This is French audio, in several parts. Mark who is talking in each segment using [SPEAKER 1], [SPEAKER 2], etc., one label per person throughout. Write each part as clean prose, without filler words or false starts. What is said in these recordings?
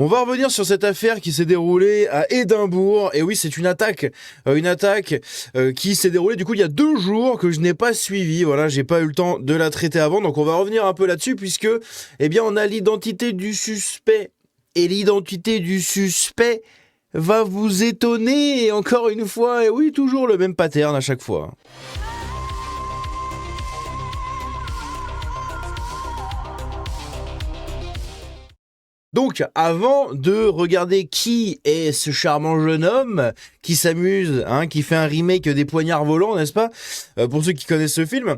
[SPEAKER 1] On va revenir sur cette affaire qui s'est déroulée à Édimbourg. Et oui, c'est une attaque qui s'est déroulée du coup il y a 2 jours que je n'ai pas suivi. Voilà, j'ai pas eu le temps de la traiter avant, donc on va revenir un peu là-dessus puisque, eh bien, on a l'identité du suspect. Et l'identité du suspect va vous étonner, et encore une fois, et oui, toujours le même pattern à chaque fois. Donc, avant de regarder qui est ce charmant jeune homme qui s'amuse, qui fait un remake des Poignards volants, n'est-ce pas, pour ceux qui connaissent ce film,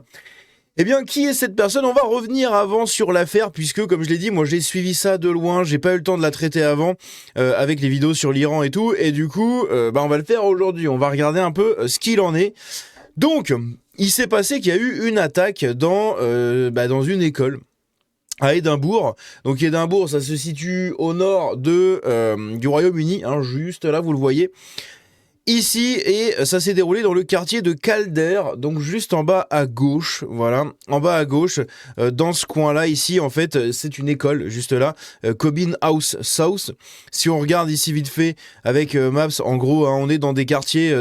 [SPEAKER 1] eh bien, qui est cette personne? On va revenir avant sur l'affaire, puisque, comme je l'ai dit, moi j'ai suivi ça de loin, j'ai pas eu le temps de la traiter avant, avec les vidéos sur l'Iran et tout, et du coup, on va le faire aujourd'hui, on va regarder un peu ce qu'il en est. Donc, il s'est passé qu'il y a eu une attaque dans une école à Édimbourg. Donc Édimbourg, ça se situe au nord du Royaume-Uni, juste là, vous le voyez. Ici, et ça s'est déroulé dans le quartier de Calder, donc juste en bas à gauche, voilà, en bas à gauche, dans ce coin-là, ici, en fait, c'est une école, juste là, Cobin House South. Si on regarde ici vite fait avec Maps, en gros, on est dans des quartiers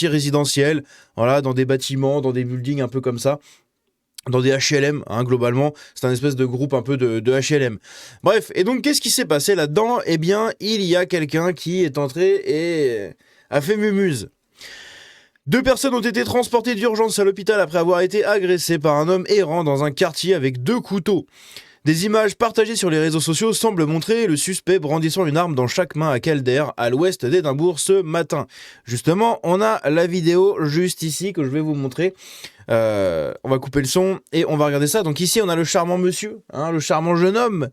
[SPEAKER 1] résidentiels, voilà, dans des bâtiments, dans des buildings un peu comme ça. Dans des HLM, globalement, c'est un espèce de groupe un peu de HLM. Bref, et donc qu'est-ce qui s'est passé là-dedans? Eh bien, il y a quelqu'un qui est entré et a fait mumuse. 2 personnes ont été transportées d'urgence à l'hôpital après avoir été agressées par un homme errant dans un quartier avec 2 couteaux. Des images partagées sur les réseaux sociaux semblent montrer le suspect brandissant une arme dans chaque main à Calder, à l'ouest d'Édimbourg, ce matin. Justement, on a la vidéo juste ici que je vais vous montrer. On va couper le son et on va regarder ça. Donc ici, on a le charmant monsieur, le charmant jeune homme,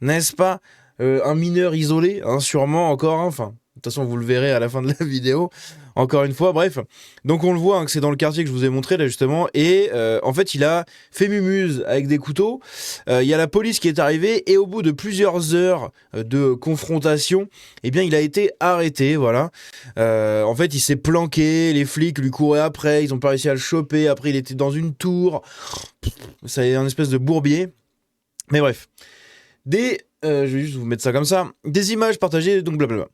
[SPEAKER 1] n'est-ce pas? Un mineur isolé, sûrement encore, enfin... De toute façon, vous le verrez à la fin de la vidéo. Encore une fois, bref. Donc on le voit que c'est dans le quartier que je vous ai montré là justement. Et en fait, il a fait mumuse avec des couteaux. Il y a la police qui est arrivée et au bout de plusieurs heures de confrontation, eh bien, il a été arrêté. Voilà. En fait, il s'est planqué. Les flics lui couraient après. Ils ont pas réussi à le choper. Après, il était dans une tour. C'est un espèce de bourbier. Mais bref. Je vais juste vous mettre ça comme ça. Des images partagées, donc blablabla.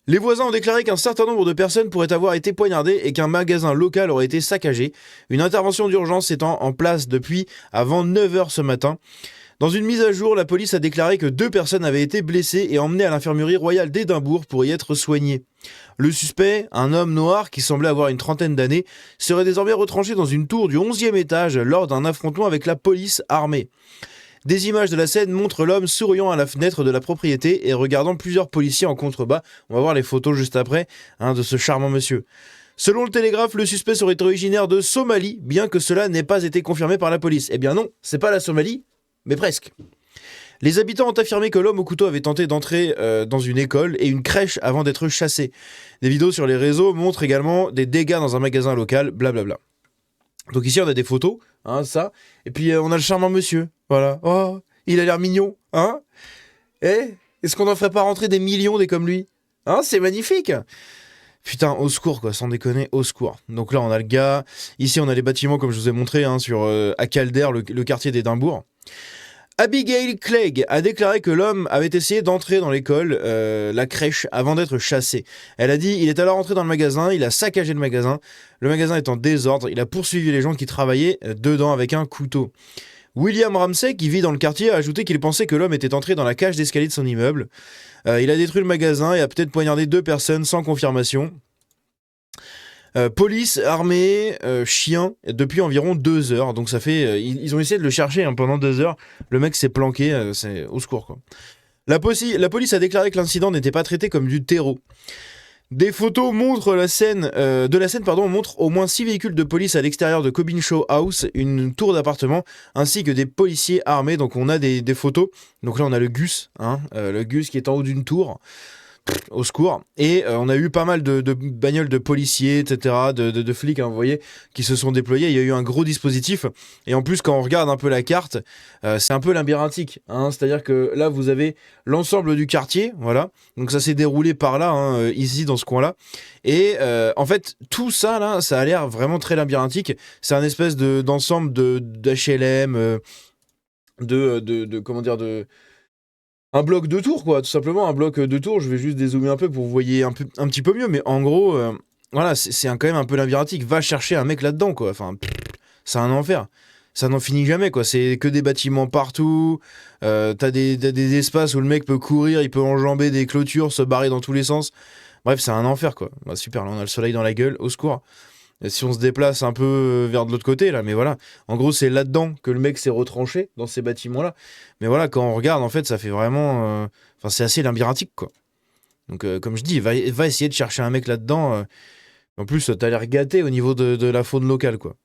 [SPEAKER 1] Les voisins ont déclaré qu'un certain nombre de personnes pourraient avoir été poignardées et qu'un magasin local aurait été saccagé. Une intervention d'urgence étant en place depuis avant 9h ce matin. Dans une mise à jour, la police a déclaré que 2 personnes avaient été blessées et emmenées à l'infirmerie royale d'Édimbourg pour y être soignées. Le suspect, un homme noir qui semblait avoir une trentaine d'années, serait désormais retranché dans une tour du 11e étage lors d'un affrontement avec la police armée. Des images de la scène montrent l'homme souriant à la fenêtre de la propriété et regardant plusieurs policiers en contrebas. On va voir les photos juste après de ce charmant monsieur. Selon le Télégraphe, le suspect serait originaire de Somalie, bien que cela n'ait pas été confirmé par la police. Eh bien non, c'est pas la Somalie, mais presque. Les habitants ont affirmé que l'homme au couteau avait tenté d'entrer dans une école et une crèche avant d'être chassé. Des vidéos sur les réseaux montrent également des dégâts dans un magasin local, blablabla. Donc ici on a des photos, ça, et puis on a le charmant monsieur, voilà. Oh, il a l'air mignon, est-ce qu'on n'en ferait pas rentrer des millions des comme lui? C'est magnifique. Putain, au secours quoi, sans déconner, au secours. Donc là on a le gars, ici on a les bâtiments comme je vous ai montré, à Calder, le quartier d'Édimbourg. Abigail Clegg a déclaré que l'homme avait essayé d'entrer dans l'école, la crèche, avant d'être chassé. Elle a dit il est alors entré dans le magasin, il a saccagé le magasin est en désordre, il a poursuivi les gens qui travaillaient dedans avec un couteau. William Ramsey, qui vit dans le quartier, a ajouté qu'il pensait que l'homme était entré dans la cage d'escalier de son immeuble. Il a détruit le magasin et a peut-être poignardé 2 personnes sans confirmation. Police, armée, chien, depuis environ 2 heures. Donc ça fait... ils ont essayé de le chercher pendant 2 heures. Le mec s'est planqué, c'est au secours quoi. La police a déclaré que l'incident n'était pas traité comme du terreau. Des photos montrent montrent au moins 6 véhicules de police à l'extérieur de Cobin Show House, une tour d'appartement, ainsi que des policiers armés. Donc on a des photos. Donc là on a le Gus, le Gus qui est en haut d'une tour. Au secours. Et on a eu pas mal de bagnoles de policiers, etc., de flics, vous voyez, qui se sont déployés. Il y a eu un gros dispositif. Et en plus, quand on regarde un peu la carte, c'est un peu labyrinthique. C'est-à-dire que là, vous avez l'ensemble du quartier, voilà. Donc ça s'est déroulé par là, ici, dans ce coin-là. Et en fait, tout ça, là, ça a l'air vraiment très labyrinthique. C'est un espèce d'ensemble d'HLM, comment dire, un bloc de tours, quoi, tout simplement, un bloc de tours. Je vais juste dézoomer un peu pour que vous voyez un petit peu mieux, mais en gros, voilà, c'est quand même un peu labyrinthique. Va chercher un mec là-dedans, quoi. Enfin, c'est un enfer. Ça n'en finit jamais, quoi. C'est que des bâtiments partout. T'as des espaces où le mec peut courir, il peut enjamber des clôtures, se barrer dans tous les sens. Bref, c'est un enfer, quoi. Bah, super, là, on a le soleil dans la gueule, au secours. Et si on se déplace un peu vers de l'autre côté, là, mais voilà. En gros, c'est là-dedans que le mec s'est retranché, dans ces bâtiments-là. Mais voilà, quand on regarde, en fait, ça fait vraiment. Enfin, c'est assez labyrinthique, quoi. Donc, comme je dis, va essayer de chercher un mec là-dedans. En plus, t'as l'air gâté au niveau de la faune locale, quoi.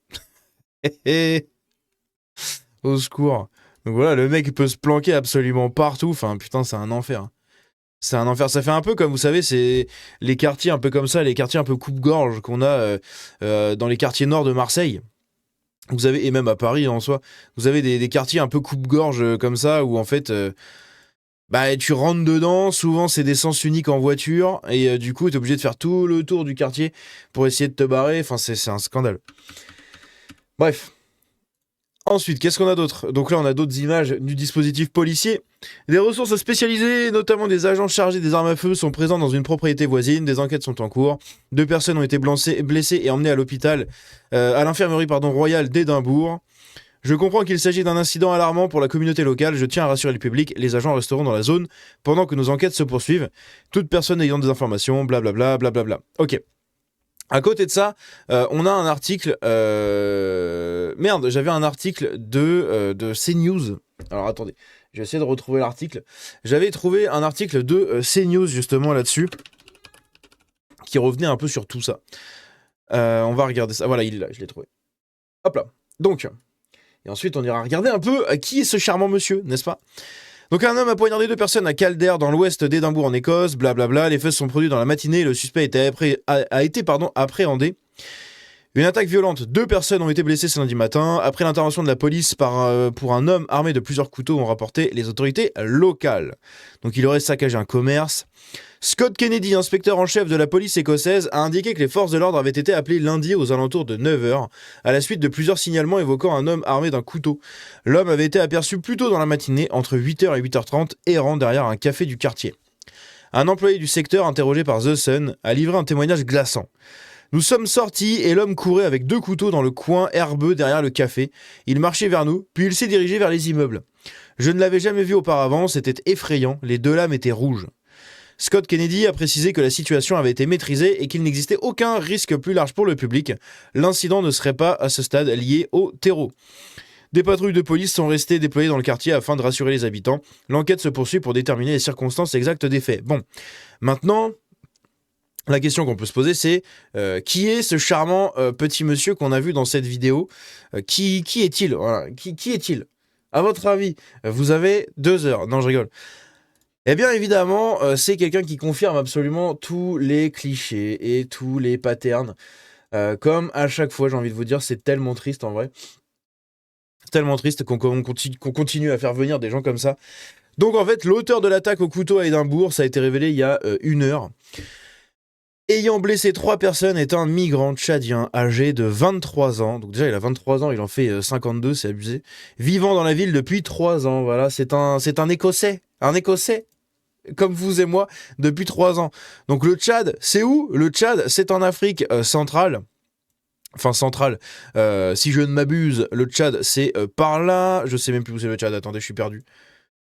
[SPEAKER 1] Au secours. Donc voilà, le mec peut se planquer absolument partout. Enfin, putain, c'est un enfer, hein. C'est un enfer. Ça fait un peu comme, vous savez, c'est les quartiers un peu comme ça, les quartiers un peu coupe-gorge qu'on a dans les quartiers nord de Marseille. Vous avez, et même à Paris en soi, vous avez des quartiers un peu coupe-gorge comme ça, où en fait, bah, tu rentres dedans, souvent c'est des sens uniques en voiture, et du coup, t'es obligé de faire tout le tour du quartier pour essayer de te barrer. Enfin, c'est un scandale. Bref. Ensuite, qu'est-ce qu'on a d'autre? Donc là, on a d'autres images du dispositif policier. Des ressources spécialisées, notamment des agents chargés des armes à feu, sont présents dans une propriété voisine. Des enquêtes sont en cours. 2 personnes ont été blessées et emmenées à l'hôpital, à l'infirmerie royale d'Édimbourg. Je comprends qu'il s'agit d'un incident alarmant pour la communauté locale. Je tiens à rassurer le public. Les agents resteront dans la zone pendant que nos enquêtes se poursuivent. Toute personne ayant des informations, blablabla, blablabla. Ok. À côté de ça, on a un article. Merde, j'avais un article de CNews. Alors attendez, je vais essayer de retrouver l'article. J'avais trouvé un article de CNews justement là-dessus, qui revenait un peu sur tout ça. On va regarder ça. Voilà, il est là, je l'ai trouvé. Hop là. Donc, et ensuite on ira regarder un peu qui est ce charmant monsieur, n'est-ce pas? Donc un homme a poignardé 2 personnes à Kildare dans l'ouest d'Édimbourg en Écosse, blablabla. Les faits se sont produits dans la matinée et le suspect a été appréhendé. Une attaque violente, 2 personnes ont été blessées ce lundi matin. Après l'intervention de la police pour un homme armé de plusieurs couteaux, ont rapporté les autorités locales. Donc il aurait saccagé un commerce. Scott Kennedy, inspecteur en chef de la police écossaise, a indiqué que les forces de l'ordre avaient été appelées lundi aux alentours de 9h, à la suite de plusieurs signalements évoquant un homme armé d'un couteau. L'homme avait été aperçu plus tôt dans la matinée, entre 8h et 8h30, errant derrière un café du quartier. Un employé du secteur, interrogé par The Sun, a livré un témoignage glaçant. Nous sommes sortis et l'homme courait avec 2 couteaux dans le coin herbeux derrière le café. Il marchait vers nous, puis il s'est dirigé vers les immeubles. Je ne l'avais jamais vu auparavant, c'était effrayant, les 2 lames étaient rouges. Scott Kennedy a précisé que la situation avait été maîtrisée et qu'il n'existait aucun risque plus large pour le public. L'incident ne serait pas, à ce stade, lié au terreau. Des patrouilles de police sont restées déployées dans le quartier afin de rassurer les habitants. L'enquête se poursuit pour déterminer les circonstances exactes des faits. Bon, maintenant, la question qu'on peut se poser, c'est qui est ce charmant petit monsieur qu'on a vu dans cette vidéo? Qui est-il? Voilà. Qui est-il? À votre avis, vous avez 2 heures. Non, je rigole. Eh bien, évidemment, c'est quelqu'un qui confirme absolument tous les clichés et tous les patterns. Comme à chaque fois, j'ai envie de vous dire, c'est tellement triste en vrai. Tellement triste qu'on continue à faire venir des gens comme ça. Donc en fait, l'auteur de l'attaque au couteau à Édimbourg, ça a été révélé il y a 1 heure. Ayant blessé 3 personnes est un migrant tchadien âgé de 23 ans. Donc déjà, il a 23 ans, il en fait 52, c'est abusé. Vivant dans la ville depuis 3 ans, voilà. C'est un Écossais. Un Écossais, comme vous et moi, depuis 3 ans. Donc le Tchad, c'est où? Le Tchad, c'est en Afrique centrale. Enfin, centrale. Si je ne m'abuse, le Tchad, c'est par là. Je sais même plus où c'est le Tchad. Attendez, je suis perdu.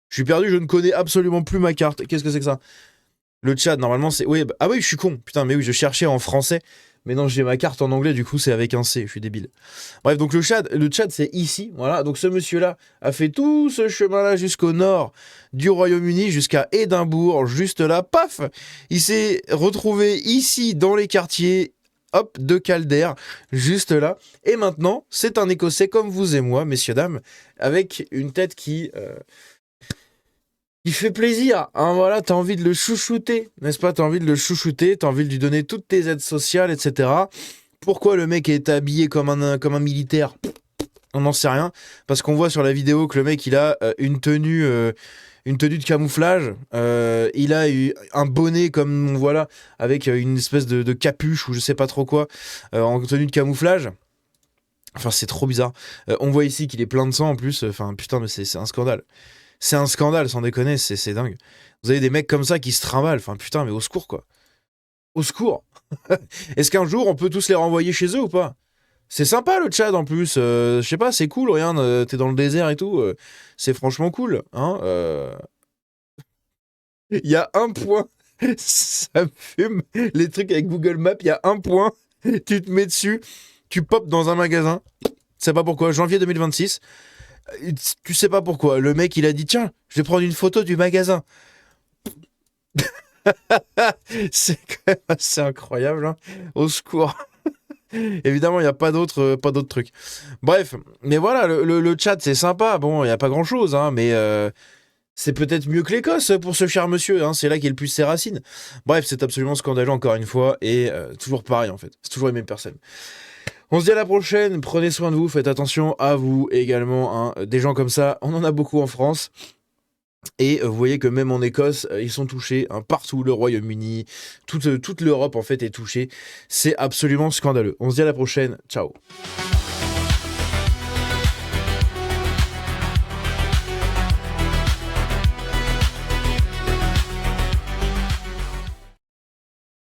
[SPEAKER 1] Je ne connais absolument plus ma carte. Qu'est-ce que c'est que ça? Le Tchad, normalement, c'est... Oui, ah oui, je suis con. Putain, mais oui, je cherchais en français. Mais non, j'ai ma carte en anglais, du coup, c'est avec un C. Je suis débile. Bref, donc le Tchad, c'est ici. Voilà, donc ce monsieur-là a fait tout ce chemin-là jusqu'au nord du Royaume-Uni, jusqu'à Édimbourg, juste là. Paf! Il s'est retrouvé ici, dans les quartiers... Hop, de Kildare, juste là. Et maintenant, c'est un Écossais comme vous et moi, messieurs, dames, avec une tête qui fait plaisir. Hein, voilà, t'as envie de le chouchouter, n'est-ce pas? T'as envie de le chouchouter, t'as envie de lui donner toutes tes aides sociales, etc. Pourquoi le mec est habillé comme un militaire? On n'en sait rien. Parce qu'on voit sur la vidéo que le mec, il a une tenue de camouflage. Il a eu un bonnet comme on voit là, avec une espèce de capuche ou je sais pas trop quoi, en tenue de camouflage. Enfin, c'est trop bizarre. On voit ici qu'il est plein de sang en plus. Enfin, putain, mais c'est un scandale. C'est un scandale, sans déconner, c'est dingue. Vous avez des mecs comme ça qui se trimballent. Enfin, putain, mais au secours, quoi. Au secours. Est-ce qu'un jour, on peut tous les renvoyer chez eux ou pas? C'est sympa le Tchad en plus. Je sais pas, c'est cool. Regarde, t'es dans le désert et tout. C'est franchement cool. Hein Il y a un point. Ça me fume. Les trucs avec Google Maps, il y a un point. Tu te mets dessus. Tu popes dans un magasin. Tu sais pas pourquoi. Janvier 2026. Tu sais pas pourquoi. Le mec, il a dit tiens, je vais prendre une photo du magasin. C'est quand même assez incroyable. Hein. Au secours. Évidemment, il n'y a pas d'autres trucs. Bref, mais voilà, le chat, c'est sympa. Bon, il n'y a pas grand-chose, hein, mais c'est peut-être mieux que l'Écosse pour ce cher monsieur. Hein, c'est là qu'il puise ses racines. Bref, c'est absolument scandaleux, encore une fois, et toujours pareil, en fait. C'est toujours les mêmes personnes. On se dit à la prochaine. Prenez soin de vous. Faites attention à vous également. Hein. Des gens comme ça, on en a beaucoup en France. Et vous voyez que même en Écosse, ils sont touchés, hein, partout, le Royaume-Uni, toute l'Europe en fait est touchée. C'est absolument scandaleux. On se dit à la prochaine, ciao.